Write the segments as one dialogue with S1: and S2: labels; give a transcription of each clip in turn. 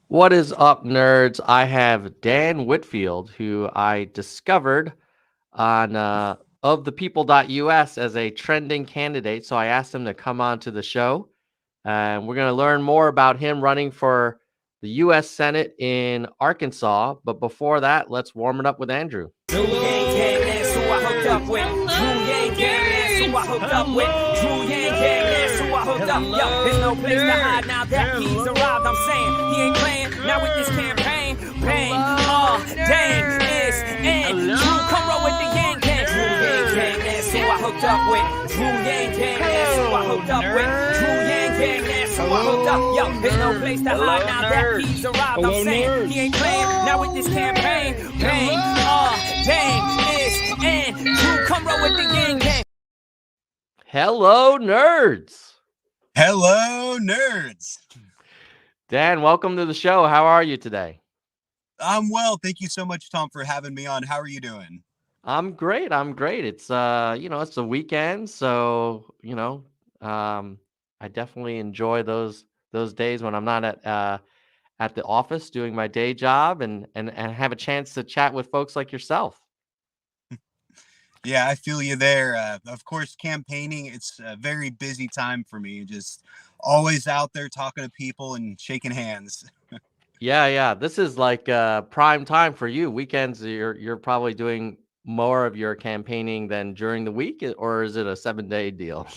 S1: What is up, nerds? I have Dan Whitfield, who I discovered on ofthepeople.us as a trending candidate. So I asked him to come on to the show, and we're going to learn more about him running for the U.S. Senate in Arkansas. But before that, let's warm it up with Andrew.
S2: Drew Yang Gang, that's who I hooked up with. Drew Yang Gang, that's who I hooked up with. Drew Yang Gang, that's who I hooked up. Yo, there's no place to hide now that he's arrived. I'm saying he ain't playing now with this campaign. Bang, dang, is and Drew, come roll with the Yang Gang. Drew Yang Gang, that's who I hooked up with. Drew Yang Gang, that's who I hooked up with. Drew Yang Gang, that's who I hooked up. Yo, there's no place to hide now that he's arrived. I'm saying he ain't playing now with this campaign. Bang, dang, is and Drew, come roll with the Yang Gang.
S1: Hello, nerds.
S3: Hello, nerds.
S1: Dan, welcome to the show. How are you today?
S3: I'm well. Thank you so much, Tom, for having me on. How are you doing?
S1: I'm great. It's it's the weekend, so I definitely enjoy those days when I'm not at the office doing my day job and have a chance to chat with folks like yourself.
S3: Yeah, I feel you there. Of course, campaigning, it's a very busy time for me. Just always out there talking to people and shaking hands.
S1: Yeah. This is like prime time for you. Weekends, you're probably doing more of your campaigning than during the week, or is it a 7-day deal?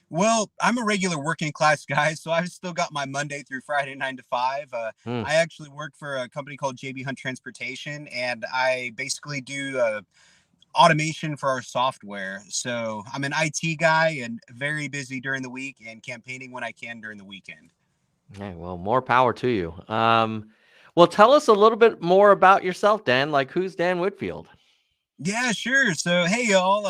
S3: Well, I'm a regular working class guy, so I've still got my Monday through Friday 9 to 5.
S1: Hmm.
S3: I actually work for a company called JB Hunt Transportation, and I basically do automation for our software. So I'm an IT guy and very busy during the week and campaigning when I can during the weekend.
S1: Okay, well, more power to you. Well, tell us a little bit more about yourself, Dan. Like, who's Dan Whitfield?
S3: Yeah, sure. So, hey, y'all.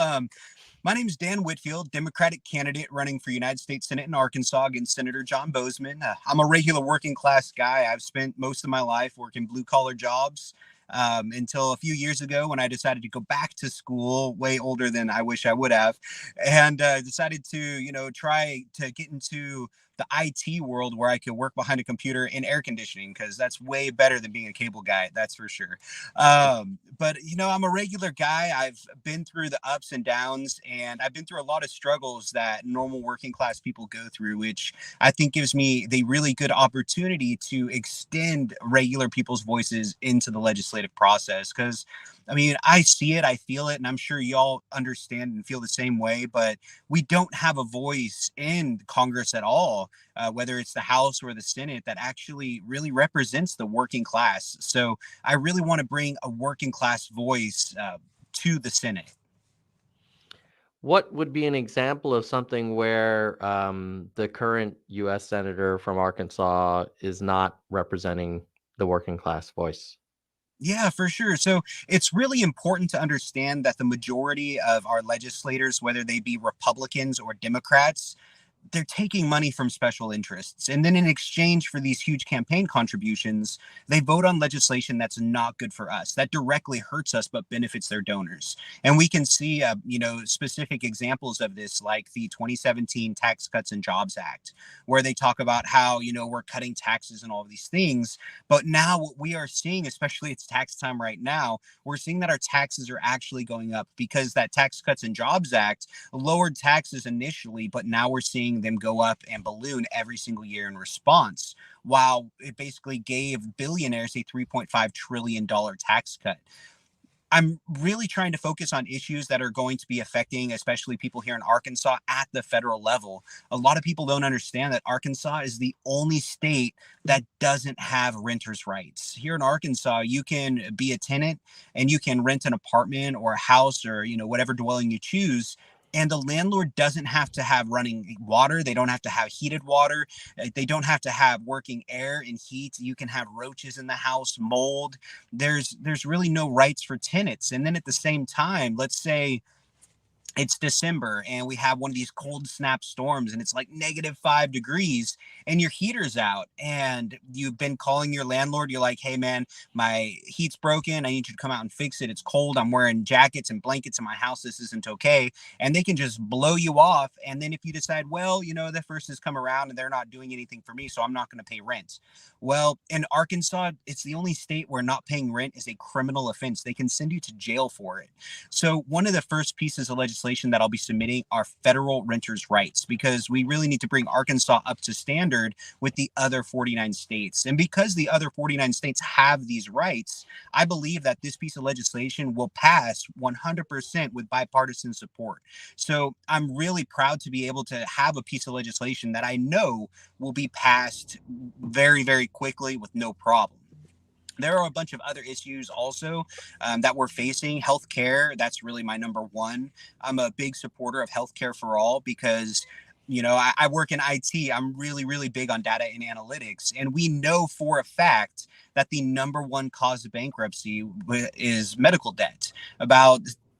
S3: My name is Dan Whitfield, Democratic candidate running for United States Senate in Arkansas against Senator John Bozeman. I'm a regular working class guy. I've spent most of my life working blue collar jobs until a few years ago when I decided to go back to school, way older than I wish I would have, and decided to, try to get into the IT world where I could work behind a computer in air conditioning because that's way better than being a cable guy. That's for sure. But I'm a regular guy. I've been through the ups and downs, and I've been through a lot of struggles that normal working class people go through, which I think gives me the really good opportunity to extend regular people's voices into the legislative process. Because I mean, I see it, I feel it, and I'm sure y'all understand and feel the same way, but we don't have a voice in Congress at all, whether it's the House or the Senate, that actually really represents the working class. So I really want to bring a working class voice to the Senate.
S1: What would be an example of something where the current U.S. Senator from Arkansas is not representing the working class voice?
S3: Yeah, for sure. So it's really important to understand that the majority of our legislators, whether they be Republicans or Democrats, they're taking money from special interests. And then in exchange for these huge campaign contributions, they vote on legislation that's not good for us, that directly hurts us but benefits their donors. And we can see, specific examples of this, like the 2017 Tax Cuts and Jobs Act, where they talk about how, we're cutting taxes and all of these things. But now what we are seeing, especially it's tax time right now, we're seeing that our taxes are actually going up because that Tax Cuts and Jobs Act lowered taxes initially, but now we're seeing them go up and balloon every single year in response, while it basically gave billionaires a $3.5 trillion tax cut. I'm really trying to focus on issues that are going to be affecting, especially people here in Arkansas at the federal level. A lot of people don't understand that Arkansas is the only state that doesn't have renters' rights. Here in Arkansas, you can be a tenant and you can rent an apartment or a house or, whatever dwelling you choose. And the landlord doesn't have to have running water. They don't have to have heated water. They don't have to have working air and heat. You can have roaches in the house, mold. There's really no rights for tenants. And then at the same time, let's say it's December and we have one of these cold snap storms and it's like -5 degrees and your heater's out and you've been calling your landlord. You're like, hey man, my heat's broken. I need you to come out and fix it. It's cold. I'm wearing jackets and blankets in my house. This isn't okay. And they can just blow you off. And then if you decide, well, the first has come around and they're not doing anything for me, so I'm not going to pay rent. Well, in Arkansas, it's the only state where not paying rent is a criminal offense. They can send you to jail for it. So one of the first pieces of legislation that I'll be submitting are federal renters' rights, because we really need to bring Arkansas up to standard with the other 49 states. And because the other 49 states have these rights, I believe that this piece of legislation will pass 100% with bipartisan support. So I'm really proud to be able to have a piece of legislation that I know will be passed very, very quickly with no problem. There are a bunch of other issues also that we're facing. Healthcare, that's really my number one. I'm a big supporter of healthcare for all because I work in IT. I'm really, really big on data and analytics. And we know for a fact that the number one cause of bankruptcy is medical debt.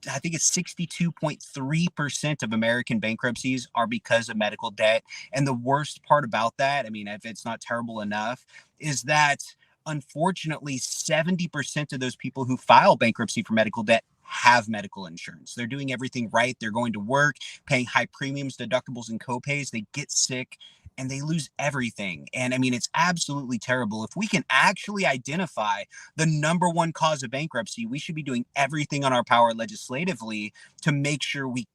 S3: I think it's 62.3% of American bankruptcies are because of medical debt. And the worst part about that, I mean, if it's not terrible enough, is that unfortunately 70% of those people who file bankruptcy for medical debt have medical insurance. They're doing everything right. They're going to work, paying high premiums, deductibles, and copays. They get sick and they lose everything. And I mean, it's absolutely terrible. If we can actually identify the number one cause of bankruptcy, we should be doing everything on our power legislatively to make sure we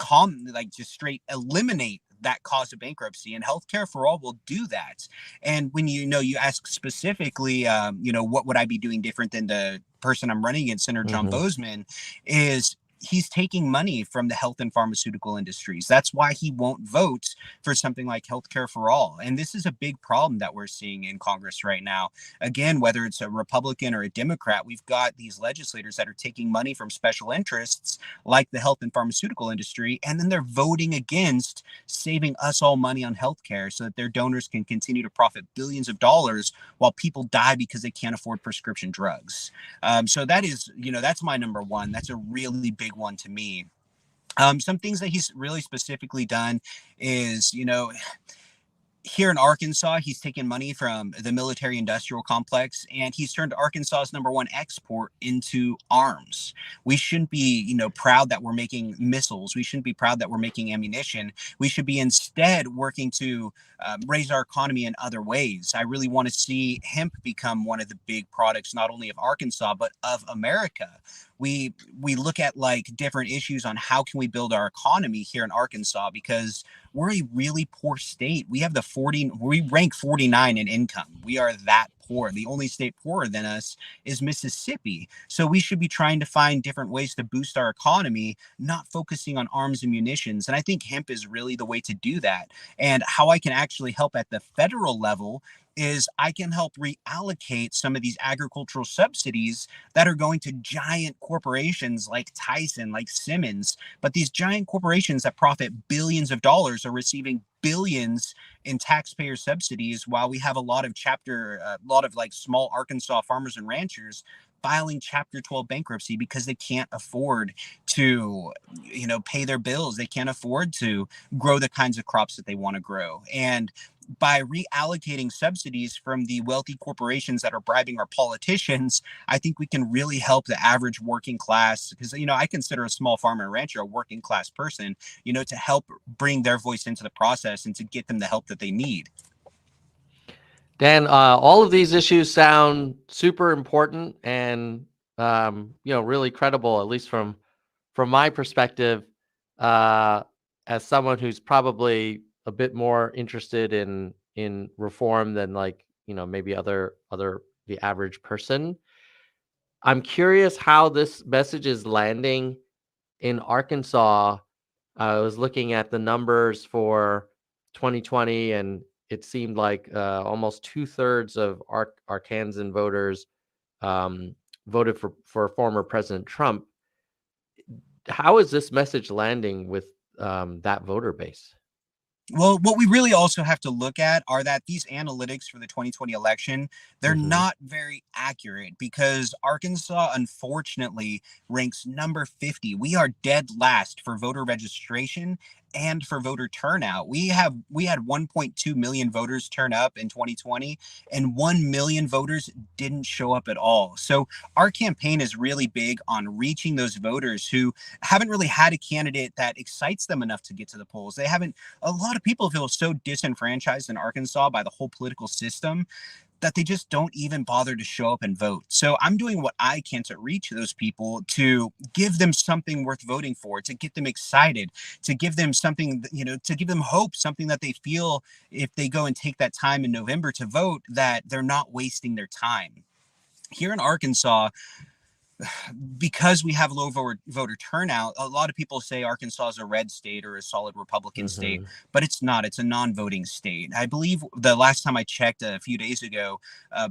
S3: just straight eliminate that cause of bankruptcy, and healthcare for all will do that. And when you ask specifically, what would I be doing different than the person I'm running against, Senator John
S1: Mm-hmm.
S3: Bozeman, is he's taking money from the health and pharmaceutical industries. That's why he won't vote for something like healthcare for all. And this is a big problem that we're seeing in Congress right now. Again, whether it's a Republican or a Democrat, we've got these legislators that are taking money from special interests like the health and pharmaceutical industry, and then they're voting against saving us all money on healthcare so that their donors can continue to profit billions of dollars while people die because they can't afford prescription drugs. So that is, that's my number one. That's a really big one to me. Some things that he's really specifically done is, here in Arkansas, he's taken money from the military industrial complex and he's turned Arkansas's number one export into arms. We shouldn't be, proud that we're making missiles. We shouldn't be proud that we're making ammunition. We should be instead working to raise our economy in other ways. I really want to see hemp become one of the big products, not only of Arkansas, but of America. We look at different issues on how can we build our economy here in Arkansas, because we're a really poor state. We rank 49 in income. We are that poor. The only state poorer than us is Mississippi. So we should be trying to find different ways to boost our economy, not focusing on arms and munitions. And I think hemp is really the way to do that. And how I can actually help at the federal level is I can help reallocate some of these agricultural subsidies that are going to giant corporations like Tyson, like Simmons. But these giant corporations that profit billions of dollars are receiving billions in taxpayer subsidies, while we have a lot of small Arkansas farmers and ranchers filing Chapter 12 bankruptcy because they can't afford to, pay their bills. They can't afford to grow the kinds of crops that they want to grow. And by reallocating subsidies from the wealthy corporations that are bribing our politicians, I think we can really help the average working class, because, I consider a small farmer and rancher a working class person, to help bring their voice into the process and to get them the help that they need.
S1: Dan, all of these issues sound super important and really credible, at least from my perspective, as someone who's probably a bit more interested in reform than maybe the average person. I'm curious how this message is landing in Arkansas. I was looking at the numbers for 2020, and it seemed like almost 2/3 of Arkansan voters voted for former President Trump. How is this message landing with that voter base?
S3: Well, what we really also have to look at are that these analytics for the 2020 election, they're
S1: Hmm.
S3: not very accurate because Arkansas, unfortunately, ranks number 50. We are dead last for voter registration and for voter turnout. We had 1.2 million voters turn up in 2020, and 1 million voters didn't show up at all. So our campaign is really big on reaching those voters who haven't really had a candidate that excites them enough to get to the polls. They haven't A lot of people feel so disenfranchised in Arkansas by the whole political system that they just don't even bother to show up and vote. So I'm doing what I can to reach those people, to give them something worth voting for, to get them excited, to give them something, to give them hope, something that they feel if they go and take that time in November to vote, that they're not wasting their time. Here in Arkansas, because we have low voter turnout, a lot of people say Arkansas is a red state or a solid Republican state,
S1: Hmm.
S3: but it's not. It's a non-voting state. I believe the last time I checked a few days ago,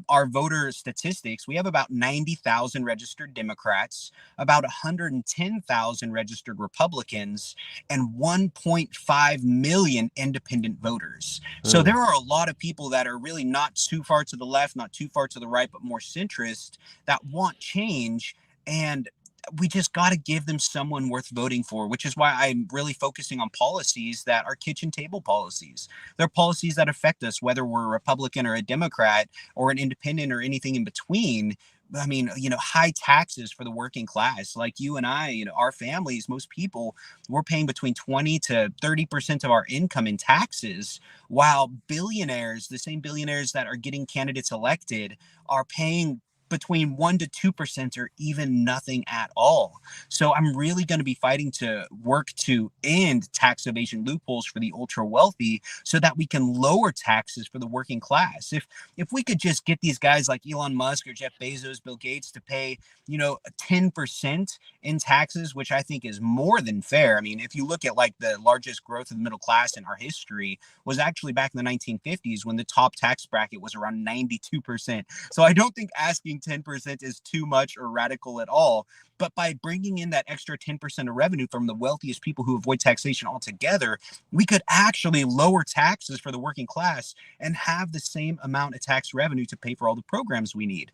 S3: our voter statistics, we have about 90,000 registered Democrats, about 110,000 registered Republicans, and 1.5 million independent voters. So
S1: Mm.
S3: there are a lot of people that are really not too far to the left, not too far to the right, but more centrist, that want change, and we just got to give them someone worth voting for, which is why I'm really focusing on policies that are kitchen table policies. They're policies that affect us, whether we're a Republican or a Democrat or an independent or anything in between. I mean, high taxes for the working class, like you and I, our families, most people, we're paying between 20 to 30% of our income in taxes, while billionaires, the same billionaires that are getting candidates elected, are paying between 1 to 2% or even nothing at all. So I'm really going to be fighting to work to end tax evasion loopholes for the ultra wealthy so that we can lower taxes for the working class. If we could just get these guys like Elon Musk or Jeff Bezos, Bill Gates to pay, 10% in taxes, which I think is more than fair. I mean, if you look at like the largest growth of the middle class in our history was actually back in the 1950s, when the top tax bracket was around 92%. So I don't think asking 10% is too much or radical at all. But by bringing in that extra 10% of revenue from the wealthiest people who avoid taxation altogether, we could actually lower taxes for the working class and have the same amount of tax revenue to pay for all the programs we need.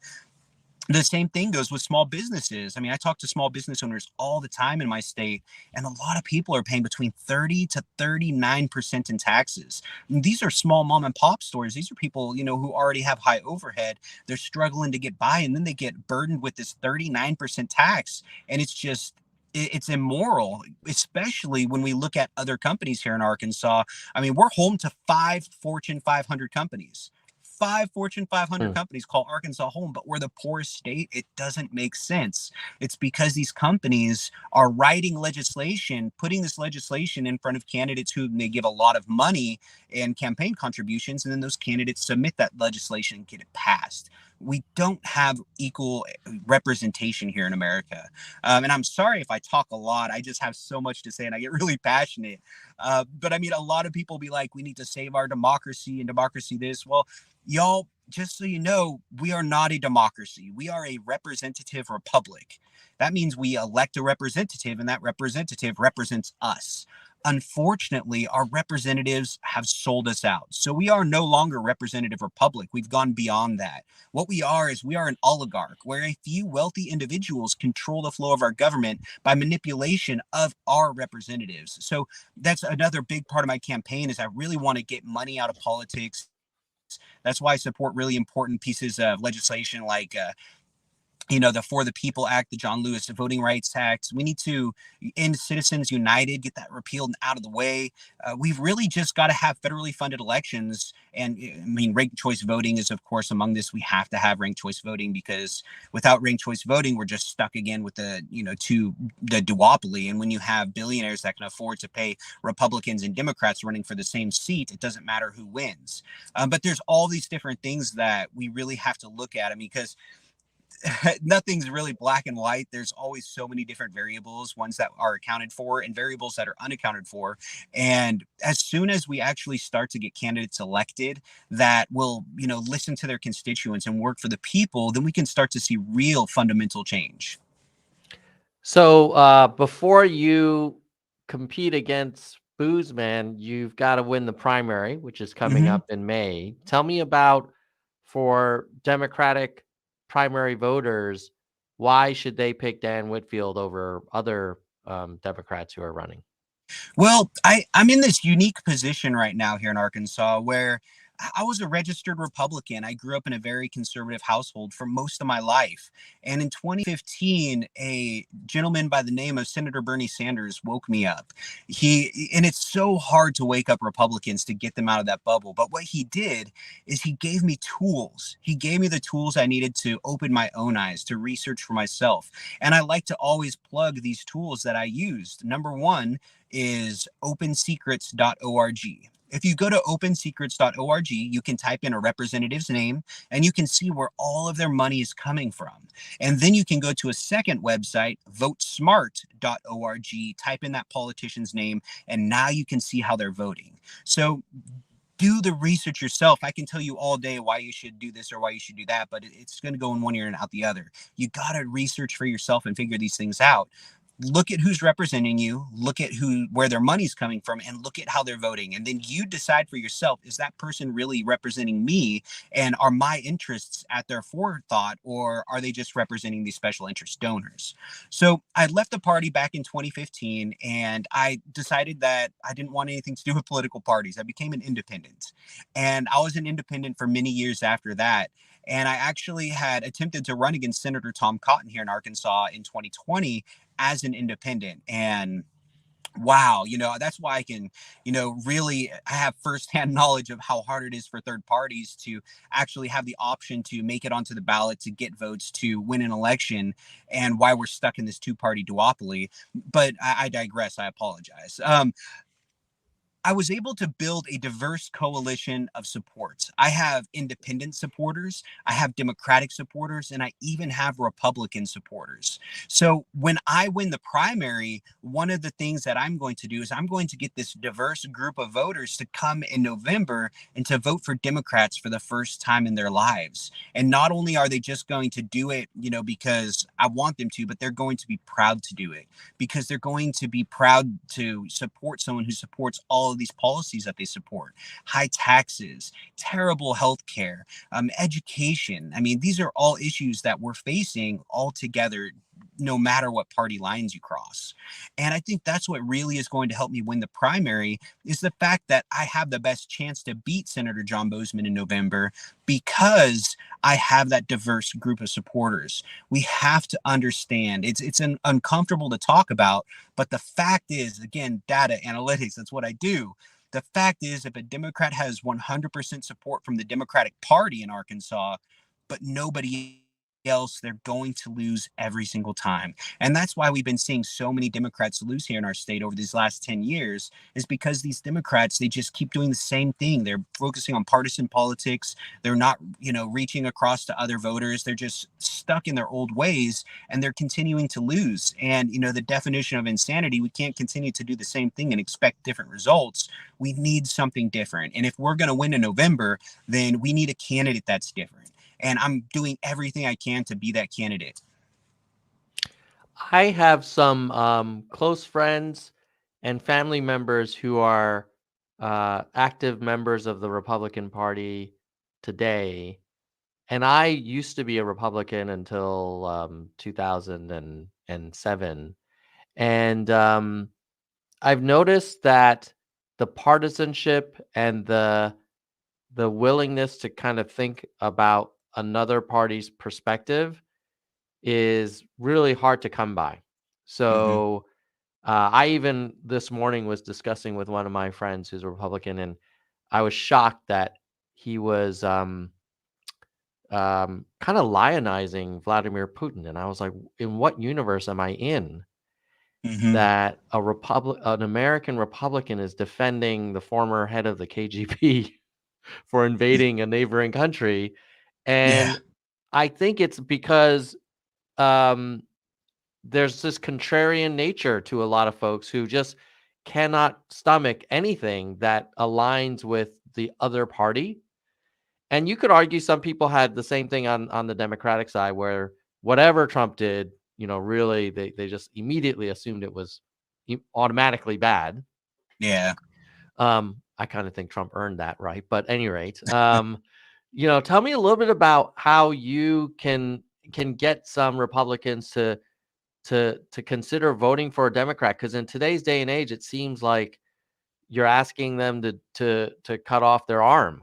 S3: The same thing goes with small businesses. I mean, I talk to small business owners all the time in my state, and a lot of people are paying between 30 to 39% in taxes. And these are small mom and pop stores. These are people, who already have high overhead. They're struggling to get by, and then they get burdened with this 39% tax. And it's immoral, especially when we look at other companies here in Arkansas. I mean, we're home to 5 Fortune 500 companies. 5 Fortune 500
S1: Mm.
S3: companies call Arkansas home, but we're the poorest state. It doesn't make sense. It's because these companies are writing legislation, putting this legislation in front of candidates who they give a lot of money and campaign contributions, and then those candidates submit that legislation and get it passed. We don't have equal representation here in America. And I'm sorry if I talk a lot. I just have so much to say and I get really passionate. But I mean, a lot of people be like, we need to save our democracy and democracy this. Well, y'all, just so you know, we are not a democracy. We are a representative republic. That means we elect a representative, and that representative represents us. Unfortunately, our representatives have sold us out. So we are no longer representative republic. We've gone beyond that. What we are is we are an oligarch where a few wealthy individuals control the flow of our government by manipulation of our representatives. So that's another big part of my campaign, is I really want to get money out of politics. That's why I support really important pieces of legislation like the For the People Act, the John Lewis Voting Rights Act. We need to end Citizens United, get that repealed and out of the way. We've really just got to have federally funded elections. And I mean, ranked choice voting is, of course, among this. We have to have ranked choice voting, because without ranked choice voting, we're just stuck again with the duopoly. And when you have billionaires that can afford to pay Republicans and Democrats running for the same seat, it doesn't matter who wins. But there's all these different things that we really have to look at. I mean, because nothing's really black and white. There's always so many different variables, ones that are accounted for and variables that are unaccounted for. And as soon as we actually start to get candidates elected that will, listen to their constituents and work for the people, then we can start to see real fundamental change.
S1: So before you compete against Booze, man, you've got to win the primary, which is coming
S3: Hmm.
S1: up in May. Tell me about, for Democratic primary voters, why should they pick Dan Whitfield over other Democrats who are running?
S3: Well, I'm in this unique position right now here in Arkansas where I was a registered Republican. I grew up in a very conservative household for most of my life. And in 2015, a gentleman by the name of Senator Bernie Sanders woke me up. And it's so hard to wake up Republicans to get them out of that bubble. But what he did is he gave me tools. He gave me the tools I needed to open my own eyes, to research for myself. And I like to always plug these tools that I used. Number one is opensecrets.org. If you go to opensecrets.org, you can type in a representative's name and you can see where all of their money is coming from. And then you can go to a second website, votesmart.org, type in that politician's name, and now you can see how they're voting. So do the research yourself. I can tell you all day why you should do this or why you should do that, but it's going to go in one ear and out the other. You got to research for yourself and figure these things out. Look at who's representing you, look at where their money's coming from, and look at how they're voting. And then you decide for yourself, is that person really representing me, and are my interests at their forethought, or are they just representing these special interest donors? So I left the party back in 2015, and I decided that I didn't want anything to do with political parties. I became an independent, and I was an independent for many years after that. And I actually had attempted to run against Senator Tom Cotton here in Arkansas in 2020 as an independent. And wow, that's why I can, really have firsthand knowledge of how hard it is for third parties to actually have the option to make it onto the ballot, to get votes, to win an election, and why we're stuck in this two-party duopoly. But I digress. I apologize. I was able to build a diverse coalition of supports. I have independent supporters, I have Democratic supporters, and I even have Republican supporters. So when I win the primary, one of the things that I'm going to do is I'm going to get this diverse group of voters to come in November and to vote for Democrats for the first time in their lives. And not only are they just going to do it, because I want them to, but they're going to be proud to do it, because they're going to be proud to support someone who supports all of these policies that they support: high taxes, terrible health care, education. I mean, these are all issues that we're facing all together, no matter what party lines you cross. And I think that's what really is going to help me win the primary, is the fact that I have the best chance to beat Senator John Bozeman in November, because I have that diverse group of supporters. We have to understand, it's uncomfortable to talk about, but the fact is, again, data analytics, that's what I do. The fact is, if a Democrat has 100% support from the Democratic Party in Arkansas, but nobody else, they're going to lose every single time. And that's why we've been seeing so many Democrats lose here in our state over these last 10 years, is because these Democrats, they just keep doing the same thing. They're focusing on partisan politics. They're not, reaching across to other voters. They're just stuck in their old ways, and they're continuing to lose. And, the definition of insanity, we can't continue to do the same thing and expect different results. We need something different. And if we're going to win in November, then we need a candidate that's different. And I'm doing everything I can to be that candidate.
S1: I have some close friends and family members who are active members of the Republican Party today. And I used to be a Republican until 2007. And I've noticed that the partisanship and the willingness to kind of think about another party's perspective is really hard to come by.
S3: Mm-hmm.
S1: So I even this morning was discussing with one of my friends who's a Republican, and I was shocked that he was kind of lionizing Vladimir Putin, and I was like, in what universe am I in
S3: Mm-hmm.
S1: that an American Republican is defending the former head of the KGB for invading a neighboring country?
S3: Yeah.
S1: And I think it's because um, there's this contrarian nature to a lot of folks who just cannot stomach anything that aligns with the other party. And you could argue some people had the same thing on the Democratic side, where whatever Trump did, really they just immediately assumed it was automatically bad.
S3: Yeah.
S1: I kind of think Trump earned that right. But at any rate, tell me a little bit about how you can get some Republicans to consider voting for a Democrat, because in today's day and age, it seems like you're asking them to cut off their arm.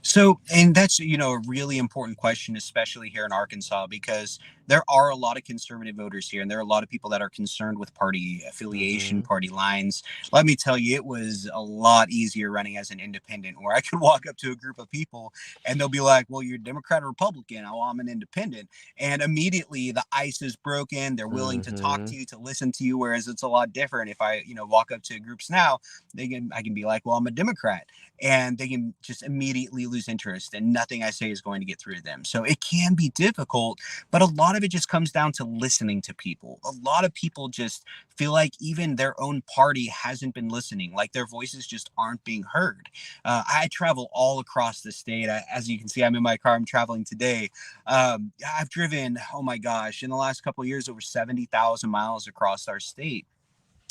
S3: So, and that's, a really important question, especially here in Arkansas, because there are a lot of conservative voters here, and there are a lot of people that are concerned with party affiliation,
S1: Hmm.
S3: party lines. Let me tell you, it was a lot easier running as an independent, where I could walk up to a group of people and they'll be like, well, you're Democrat or Republican? Oh, I'm an independent. And immediately the ice is broken. They're willing to talk
S1: Hmm.
S3: to you, to listen to you. Whereas it's a lot different if I, walk up to groups now, I can be like, well, I'm a Democrat, and they can just immediately lose interest, and nothing I say is going to get through to them. So it can be difficult, but a lot of it just comes down to listening to people. A lot of people just feel like even their own party hasn't been listening, like their voices just aren't being heard. I travel all across the state. As you can see, I'm in my car. I'm traveling today. I've driven, oh my gosh, in the last couple of years, over 70,000 miles across our state.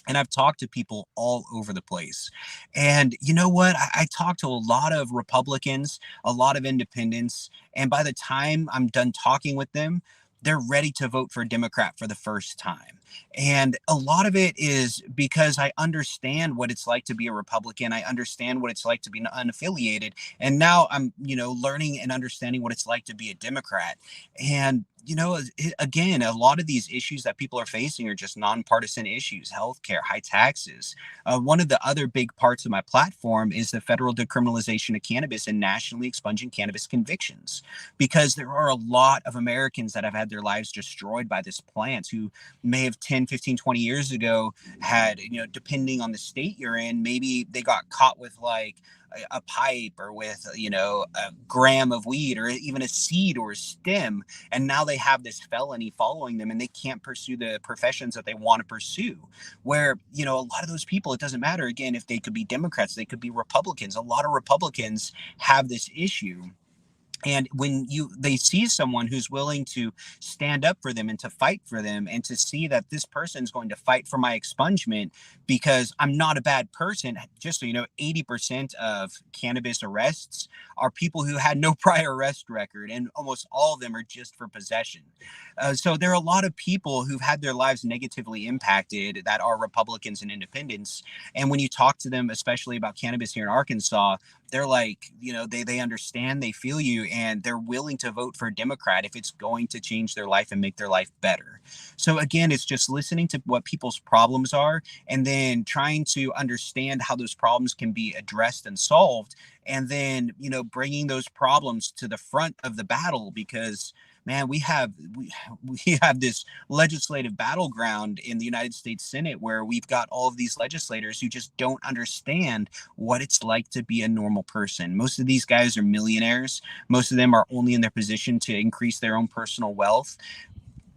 S3: And I've talked to people all over the place. And you know what? I talked to a lot of Republicans, a lot of independents. And by the time I'm done talking with them, they're ready to vote for a Democrat for the first time. And a lot of it is because I understand what it's like to be a Republican. I understand what it's like to be unaffiliated. And now I'm, learning and understanding what it's like to be a Democrat. And again, a lot of these issues that people are facing are just nonpartisan issues: healthcare, high taxes. One of the other big parts of my platform is the federal decriminalization of cannabis and nationally expunging cannabis convictions, because there are a lot of Americans that have had their lives destroyed by this plant, who may have 10, 15, 20 years ago had, depending on the state you're in, maybe they got caught with like a pipe, or with, a gram of weed, or even a seed or a stem, and now they have this felony following them, and they can't pursue the professions that they want to pursue. Where, a lot of those people, it doesn't matter, again, if they could be Democrats, they could be Republicans. A lot of Republicans have this issue, and when they see someone who's willing to stand up for them and to fight for them, and to see that this person is going to fight for my expungement because I'm not a bad person. Just so you know, 80% of cannabis arrests are people who had no prior arrest record, and almost all of them are just for possession. So there are a lot of people who've had their lives negatively impacted that are Republicans and independents. And when you talk to them, especially about cannabis here in Arkansas, they're like, they understand, they feel you, and they're willing to vote for a Democrat if it's going to change their life and make their life better. So again, it's just listening to what people's problems are, and then trying to understand how those problems can be addressed and solved, and then, bringing those problems to the front of the battle. Because man, we have this legislative battleground in the United States Senate, where we've got all of these legislators who just don't understand what it's like to be a normal person. Most of these guys are millionaires. Most of them are only in their position to increase their own personal wealth.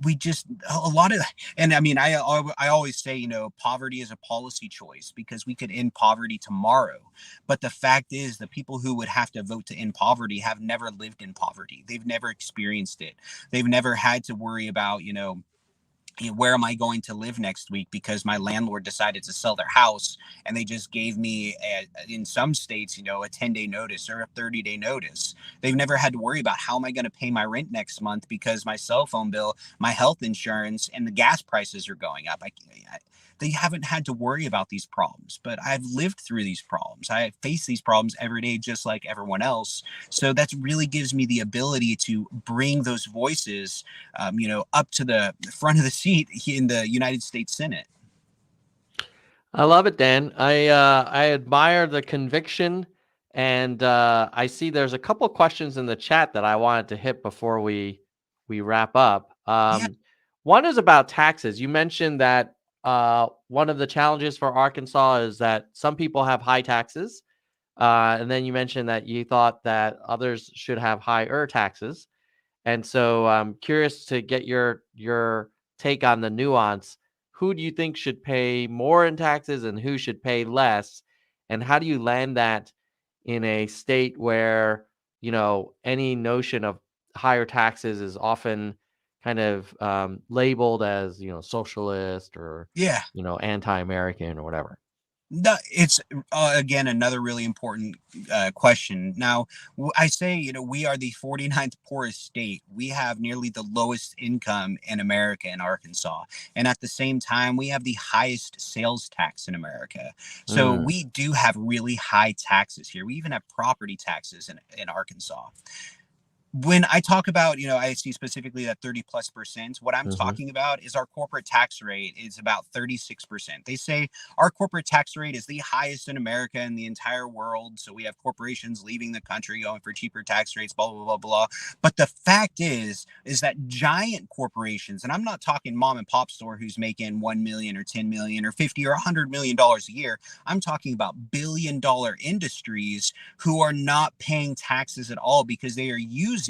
S3: We just, a lot of, and I mean, I always say, poverty is a policy choice, because we could end poverty tomorrow. But the fact is, the people who would have to vote to end poverty have never lived in poverty. They've never experienced it. They've never had to worry about, where am I going to live next week because my landlord decided to sell their house, and they just gave me, in some states, a 10-day notice or a 30-day notice. They've never had to worry about, how am I going to pay my rent next month because my cell phone bill, my health insurance, and the gas prices are going up. They haven't had to worry about these problems, but I've lived through these problems. I face these problems every day, just like everyone else. So that really gives me the ability to bring those voices, up to the front of the seat in the United States Senate.
S1: I love it, Dan. I admire the conviction, and I see there's a couple questions in the chat that I wanted to hit before we wrap up.
S3: Yeah.
S1: One is about taxes. You mentioned that one of the challenges for Arkansas is that some people have high taxes, and then you mentioned that you thought that others should have higher taxes. And so I'm curious to get your take on the nuance. Who do you think should pay more in taxes and who should pay less? And how do you land that in a state where, any notion of higher taxes is often kind of labeled as, socialist or,
S3: Yeah.
S1: anti-American or whatever?
S3: No, it's again another really important question. Now, I say, we are the 49th poorest state. We have nearly the lowest income in America in Arkansas. And at the same time, we have the highest sales tax in America. So
S1: Mm,
S3: we do have really high taxes here. We even have property taxes in Arkansas. When I talk about, I see specifically that 30+%, what I'm
S1: hmm
S3: talking about is our corporate tax rate is about 36%. They say our corporate tax rate is the highest in America and the entire world. So we have corporations leaving the country going for cheaper tax rates, blah, blah, blah, blah. But the fact is that giant corporations, and I'm not talking mom and pop store who's making 1 million or 10 million or 50 or $100 million a year. I'm talking about billion-dollar industries who are not paying taxes at all because they are using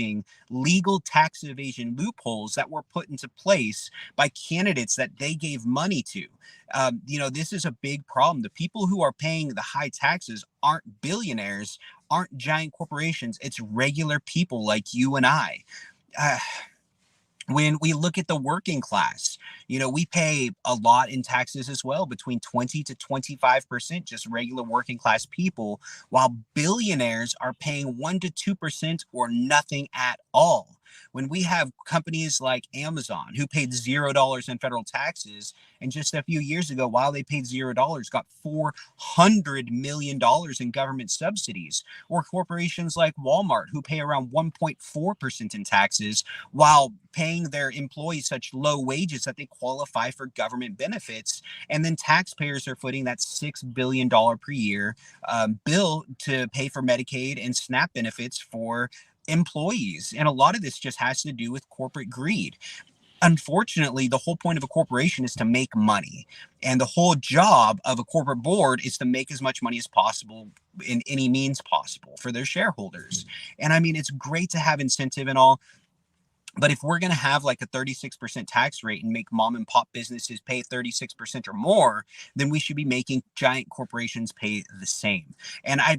S3: legal tax evasion loopholes that were put into place by candidates that they gave money to. This is a big problem. The people who are paying the high taxes aren't billionaires, aren't giant corporations. It's regular people like you and I. Uh, when we look at the working class, we pay a lot in taxes as well, between 20 to 25%, just regular working class people, while billionaires are paying 1 to 2% or nothing at all. When we have companies like Amazon who paid $0 in federal taxes, and just a few years ago, while they paid $0, got $400 million in government subsidies, or corporations like Walmart who pay around 1.4% in taxes while paying their employees such low wages that they qualify for government benefits. And then taxpayers are footing that $6 billion per year bill to pay for Medicaid and SNAP benefits for employees. And a lot of this just has to do with corporate greed. Unfortunately, the whole point of a corporation is to make money. And the whole job of a corporate board is to make as much money as possible in any means possible for their shareholders. And I mean, it's great to have incentive and all, but if we're going to have like a 36% tax rate and make mom and pop businesses pay 36% or more, then we should be making giant corporations pay the same. And I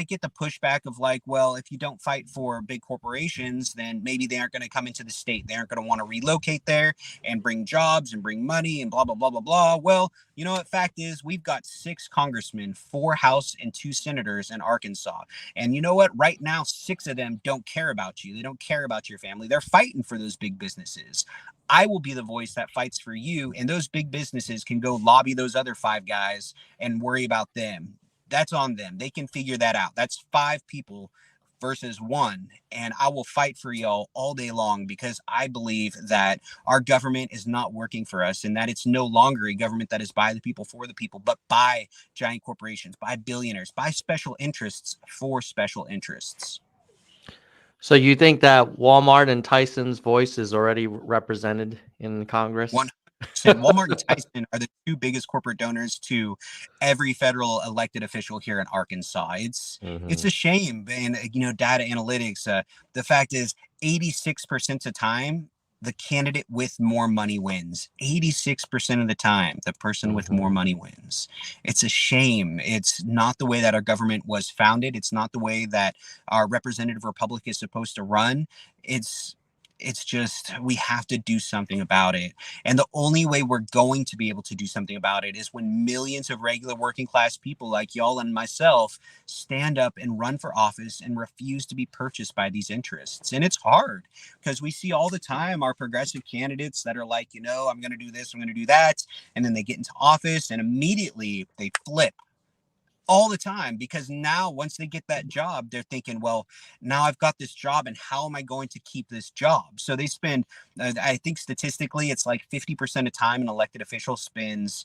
S3: get the pushback of like, well, if you don't fight for big corporations, then maybe they aren't going to come into the state. They aren't going to want to relocate there and bring jobs and bring money and blah, blah, blah, blah, blah. Well, you know what? Fact is, we've got 6 congressmen, 4 House and 2 senators in Arkansas. And you know what? Right now, 6 of them don't care about you. They don't care about your family. They're fighting for those big businesses. I will be the voice that fights for you, and those big businesses can go lobby those other 5 guys and worry about them. That's on them. They can figure that out. That's 5 people versus 1. And I will fight for y'all all day long because I believe that our government is not working for us and that it's no longer a government that is by the people for the people, but by giant corporations, by billionaires, by special interests for special interests.
S1: So you think that Walmart and Tyson's voice is already represented in Congress?
S3: 100%. Walmart and Tyson are the 2 biggest corporate donors to every federal elected official here in Arkansas. It's
S1: hmm
S3: a shame, and data analytics. The fact is, 86% of the time, the candidate with more money wins. 86% of the time, the person with more
S1: hmm
S3: money wins. It's a shame. It's not the way that our government was founded. It's not the way that our representative republic is supposed to run. It's just we have to do something about it. And the only way we're going to be able to do something about it is when millions of regular working class people like y'all and myself stand up and run for office and refuse to be purchased by these interests. And it's hard because we see all the time our progressive candidates that are like, I'm going to do this, I'm going to do that. And then they get into office and immediately they flip all the time, because now once they get that job, they're thinking, well, now I've got this job and how am I going to keep this job? So they spend, I think statistically, it's like 50% of time an elected official spends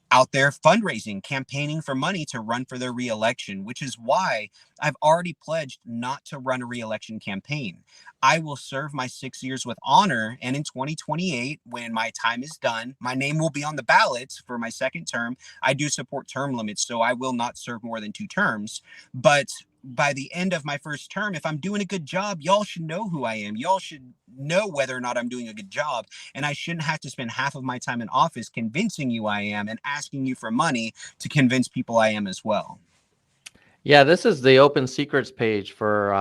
S3: out there fundraising, campaigning for money to run for their reelection, which is why I've already pledged not to run a reelection campaign. I will serve my 6 years with honor. And in 2028, when my time is done, my name will be on the ballot for my second term. I do support term limits, so I will not serve more than 2 terms. But by the end of my first term, if I'm doing a good job, y'all should know who I am. Y'all should know whether or not I'm doing a good job. And I shouldn't have to spend half of my time in office convincing you I am and asking you for money to convince people I am as well.
S1: Yeah, this is the open secrets page for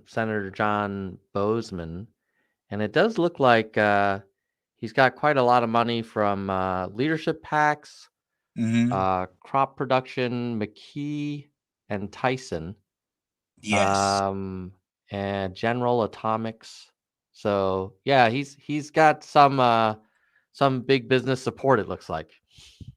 S1: Senator John Bozeman, and it does look like he's got quite a lot of money from leadership PACs,
S3: Hmm.
S1: Crop production, McKee and Tyson,
S3: Yes.
S1: um, and General Atomics. So yeah, he's got some big business support. It looks like.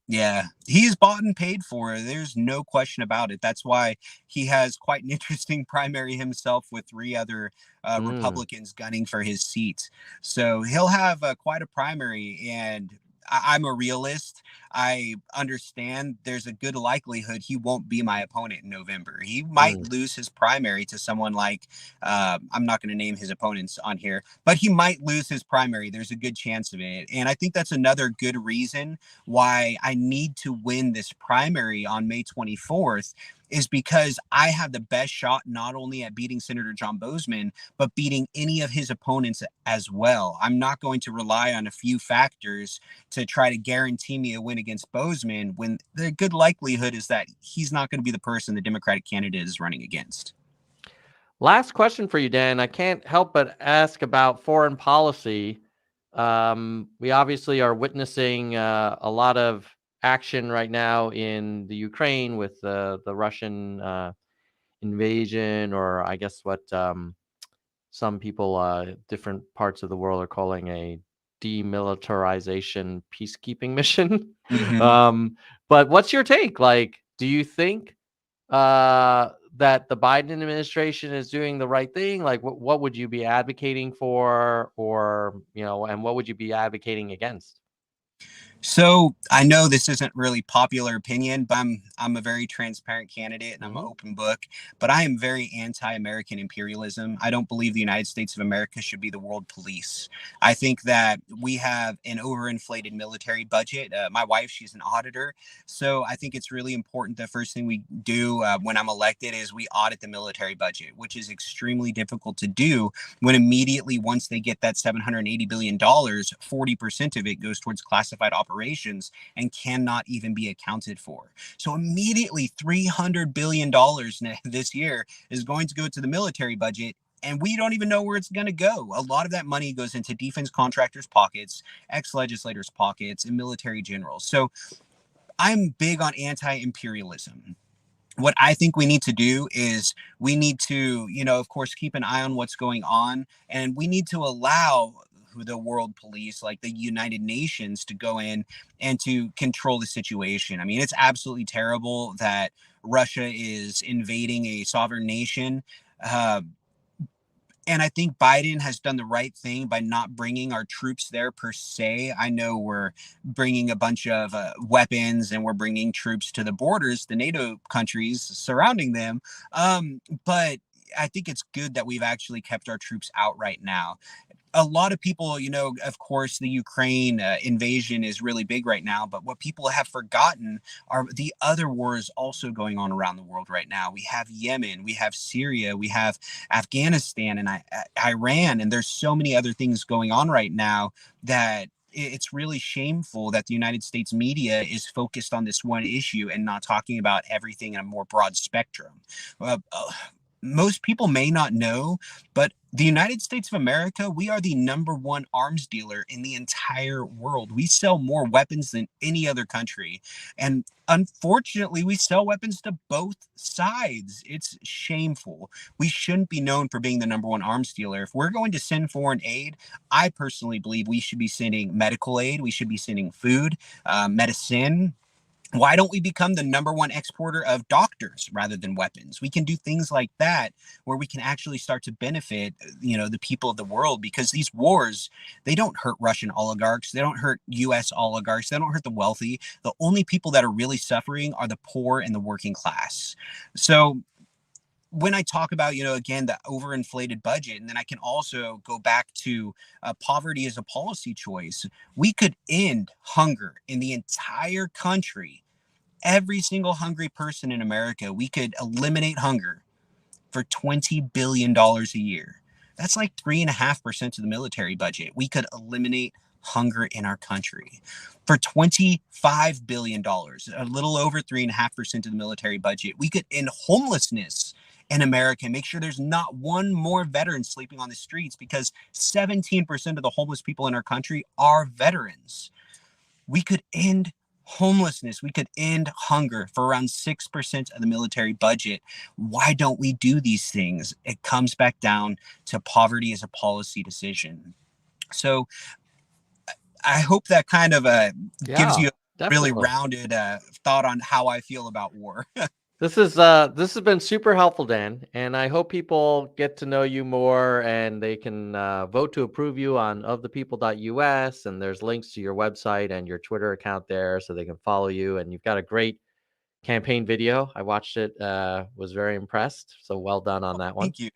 S3: Yeah, he's bought and paid for. There's no question about it. That's why he has quite an interesting primary himself with three other
S1: Mm,
S3: Republicans gunning for his seat. So he'll have quite a primary. And I'm a realist. I understand there's a good likelihood he won't be my opponent in November. He might
S1: mm.
S3: lose his primary to someone like, I'm not going to name his opponents on here, but he might lose his primary. There's a good chance of it. And I think that's another good reason why I need to win this primary on May 24th is because I have the best shot not only at beating Senator John Bozeman, but beating any of his opponents as well. I'm not going to rely on a few factors to try to guarantee me a win against Bozeman when the good likelihood is that he's not going to be the person the Democratic candidate is running against.
S1: Last question for you, Dan. I can't help but ask about foreign policy. We obviously are witnessing a lot of action right now in the Ukraine with the Russian invasion, or I guess what some people, different parts of the world, are calling a demilitarization peacekeeping mission.
S3: Mm-hmm.
S1: um, but what's your take? Like, do you think that the Biden administration is doing the right thing? Like, what would you be advocating for, or and what would you be advocating against?
S3: So I know this isn't really popular opinion, but I'm a very transparent candidate and I'm an
S1: Hmm.
S3: open book. But I am very anti-American imperialism. I don't believe the United States of America should be the world police. I think that we have an overinflated military budget. My wife, she's an auditor, so I think it's really important. The first thing we do when I'm elected is we audit the military budget, which is extremely difficult to do when immediately once they get that $780 billion, 40% of it goes towards classified operations and cannot even be accounted for. So immediately $300 billion this year is going to go to the military budget, and we don't even know where it's going to go. A lot of that money goes into defense contractors' pockets, ex-legislators' pockets, and military generals. So I'm big on anti-imperialism. What I think we need to do is we need to, of course, keep an eye on what's going on, and we need to allow the world police, like the United Nations, to go in and to control the situation. I mean, it's absolutely terrible that Russia is invading a sovereign nation. Uh, and I think Biden has done the right thing by not bringing our troops there per se. I know we're bringing a bunch of weapons and we're bringing troops to the borders, the NATO countries surrounding them. But I think it's good that we've actually kept our troops out right now. A lot of people, of course, the Ukraine invasion is really big right now. But what people have forgotten are the other wars also going on around the world right now. We have Yemen, we have Syria, we have Afghanistan and Iran. And there's so many other things going on right now that it's really shameful that the United States media is focused on this one issue and not talking about everything in a more broad spectrum. Most people may not know, but the United States of America, we are the number one arms dealer in the entire world. We sell more weapons than any other country. And unfortunately, we sell weapons to both sides. It's shameful. We shouldn't be known for being the number one arms dealer. If we're going to send foreign aid, I personally believe we should be sending medical aid. We should be sending food, medicine. Why don't we become the number one exporter of doctors rather than weapons? We can do things like that where we can actually start to benefit, the people of the world, because these wars, they don't hurt Russian oligarchs. They don't hurt US oligarchs. They don't hurt the wealthy. The only people that are really suffering are the poor and the working class. So when I talk about, again, the overinflated budget, and then I can also go back to poverty as a policy choice, we could end hunger in the entire country. Every single hungry person in America, we could eliminate hunger for $20 billion a year. That's like 3.5% of the military budget. We could eliminate hunger in our country for $25 billion, a little over 3.5% of the military budget. We could end homelessness in America and make sure there's not one more veteran sleeping on the streets, because 17% of the homeless people in our country are veterans. We could end homelessness. We could end hunger for around 6% of the military budget. Why don't we do these things? It comes back down to poverty as a policy decision. So I hope that kind of gives
S1: Yeah,
S3: you a really
S1: definitely.
S3: rounded thought on how I feel about war.
S1: This has been super helpful, Dan, and I hope people get to know you more and they can vote to approve you on ofthepeople.us, and there's links to your website and your Twitter account there so they can follow you, and you've got a great campaign video. I watched it, was very impressed. So well done on that one.
S3: Thank you.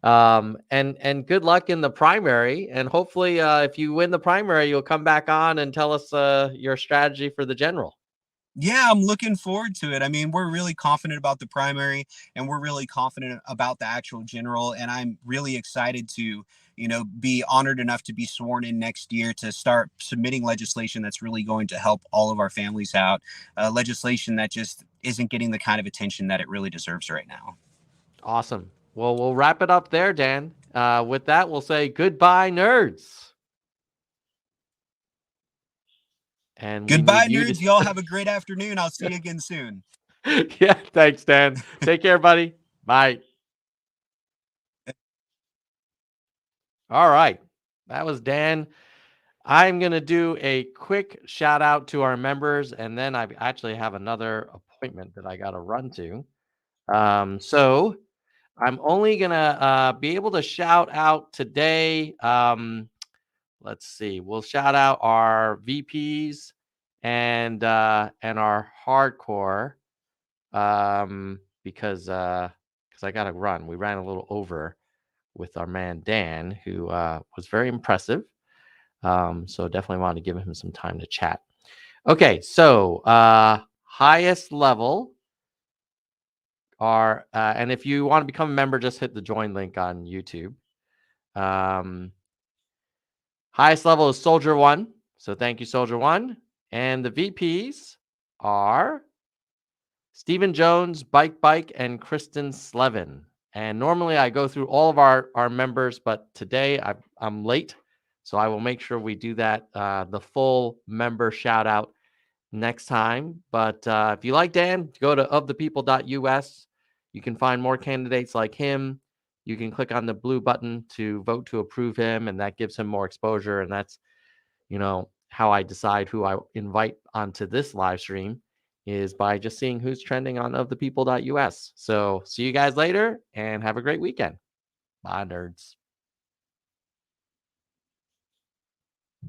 S1: And good luck in the primary, and hopefully if you win the primary, you'll come back on and tell us your strategy for the general.
S3: Yeah, I'm looking forward to it. I mean, we're really confident about the primary and we're really confident about the actual general. And I'm really excited to, be honored enough to be sworn in next year to start submitting legislation that's really going to help all of our families out. Legislation that just isn't getting the kind of attention that it really deserves right now.
S1: Awesome. Well, we'll wrap it up there, Dan. With that, we'll say goodbye, nerds. And we
S3: Goodbye,
S1: need you
S3: nerds.
S1: to.
S3: Y'all have a great afternoon. I'll see you again soon.
S1: Yeah, thanks, Dan. Take care, buddy. Bye. All right. That was Dan. I'm going to do a quick shout out to our members, and then I actually have another appointment that I got to run to. So I'm only going to be able to shout out today. Let's see. We'll shout out our VPs and our hardcore because I got to run. We ran a little over with our man Dan, who was very impressive. So definitely wanted to give him some time to chat. Okay, so highest level are, and if you want to become a member, just hit the join link on YouTube. Highest level is Soldier 1. So thank you, Soldier 1. And the VPs are Stephen Jones, Bike, and Kristen Slevin. And normally I go through all of our members, but today I'm late. So I will make sure we do that, the full member shout out next time. But if you like Dan, go to ofthepeople.us. You can find more candidates like him. You can click on the blue button to vote to approve him, and that gives him more exposure. And that's, how I decide who I invite onto this live stream is by just seeing who's trending on ofthepeople.us. So see you guys later and have a great weekend. Bye, nerds.